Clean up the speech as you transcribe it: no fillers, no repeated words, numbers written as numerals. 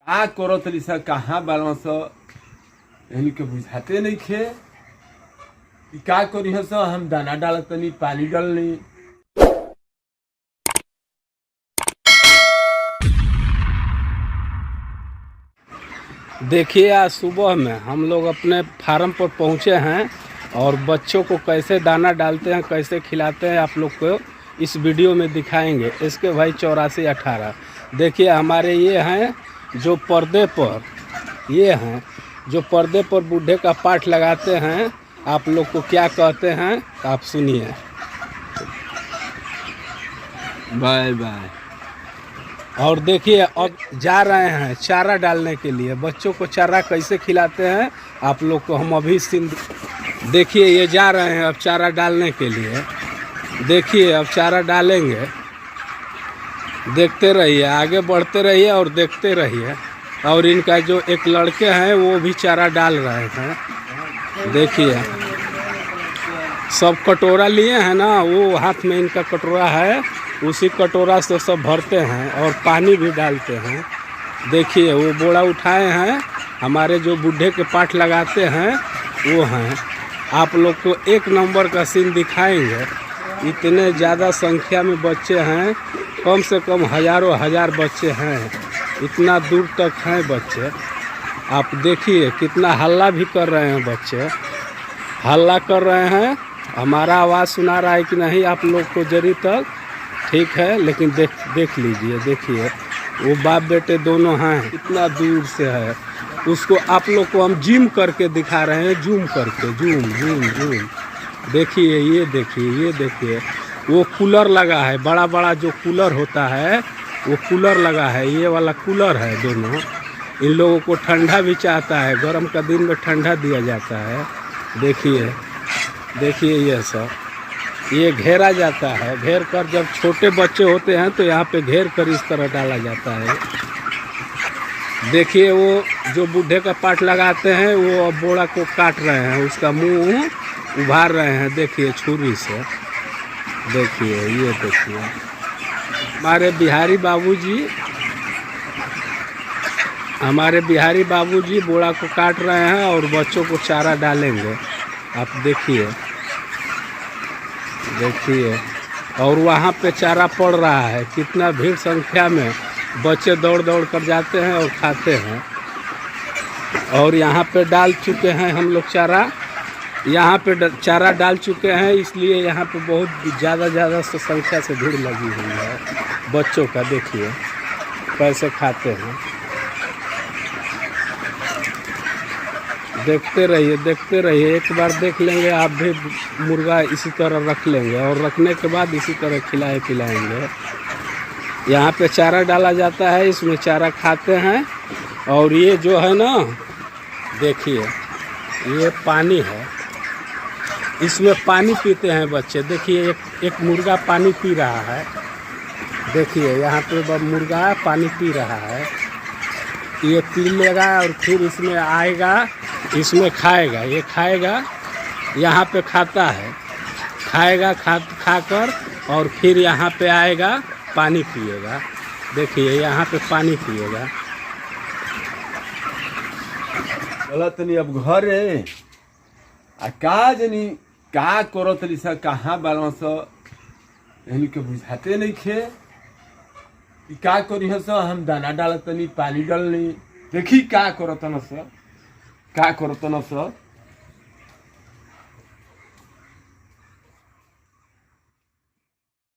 आ करो तरी सा कहाँ बालस के बुझाते नहीं खे कि का करी हस। हम दाना डालतनी पानी डालनी। देखिए आज सुबह में हम लोग अपने फार्म पर पहुंचे हैं और बच्चों को कैसे दाना डालते हैं कैसे खिलाते हैं आप लोग को इस वीडियो में दिखाएंगे। इसके भाई 8418 देखिए हमारे ये हैं जो पर्दे पर बूढ़े का पाठ लगाते हैं। आप लोग को क्या कहते हैं आप सुनिए। Bye bye. और देखिए अब जा रहे हैं चारा डालने के लिए। बच्चों को चारा कैसे खिलाते हैं आप लोग को हम अभी देखिए ये जा रहे हैं अब चारा डालने के लिए। देखिए अब चारा डालेंगे, देखते रहिए, आगे बढ़ते रहिए और देखते रहिए। और इनका जो एक लड़के हैं वो भी चारा डाल रहे हैं। देखिए सब कटोरा लिए हैं ना, वो हाथ में इनका कटोरा है, उसी कटोरा से सब भरते हैं और पानी भी डालते हैं। देखिए वो बोरा उठाए हैं, हमारे जो बूढ़े के पाठ लगाते हैं वो हैं। आप लोग को एक नंबर का सीन दिखाएंगे। इतने ज़्यादा संख्या में बच्चे हैं, कम से कम हज़ारों हज़ार बच्चे हैं, इतना दूर तक हैं बच्चे। आप देखिए कितना हल्ला भी कर रहे हैं, बच्चे हल्ला कर रहे हैं। हमारा आवाज़ सुना रहा है कि नहीं आप लोग को जरी तक? ठीक है, लेकिन देख लीजिए। देखिए वो बाप बेटे दोनों हैं, इतना दूर से है। उसको आप लोग को हम जूम करके दिखा रहे हैं, जूम करके जूम। देखिए ये देखिए वो कूलर लगा है, बड़ा बड़ा जो कूलर होता है वो कूलर लगा है। ये वाला कूलर है दोनों। इन लोगों को ठंडा भी चाहता है, गर्म का दिन में ठंडा दिया जाता है। देखिए ये सब ये घेरा जाता है। घेर कर जब छोटे बच्चे होते हैं तो यहाँ पे घेर कर इस तरह डाला जाता है। देखिए वो जो बूढ़े का पाठ लगाते हैं वो अब बोरा को काट रहे हैं, उसका मुंह उभार रहे हैं। देखिए छुरी से। देखिए ये देखिए हमारे बिहारी बाबूजी बोरा को काट रहे हैं और बच्चों को चारा डालेंगे। आप देखिए और वहाँ पे चारा पड़ रहा है। कितना भीड़ संख्या में बच्चे दौड़ कर जाते हैं और खाते हैं। और यहाँ पे डाल चुके हैं हम लोग चारा, यहाँ पे चारा डाल चुके हैं, इसलिए यहाँ पे बहुत ज़्यादा संख्या से भीड़ लगी हुई है बच्चों का। देखिए कैसे खाते हैं। देखते रहिए। एक बार देख लेंगे आप भी, मुर्गा इसी तरह रख लेंगे और रखने के बाद इसी तरह पिलाएंगे। यहाँ पे चारा डाला जाता है, इसमें चारा खाते हैं। और ये जो है ना, देखिए ये पानी है, इसमें पानी पीते हैं बच्चे। देखिए एक मुर्गा पानी पी रहा है। देखिए यहाँ पे मुर्गा पानी पी रहा है। ये पी लेगा और फिर इसमें आएगा, इसमें खाएगा। ये खाएगा, यहाँ पे खाता है, खाएगा, खाकर और फिर यहाँ पे आएगा, पानी पिएगा। देखिए यहाँ पे पानी पिएगा। गलत नहीं अब घर है आ का जनी का करो तरी सा कहाँ बालस के बुझाते नहीं खे कि का करी हस। हम दाना डालतनी पानी डालनी। देखी का करतन स।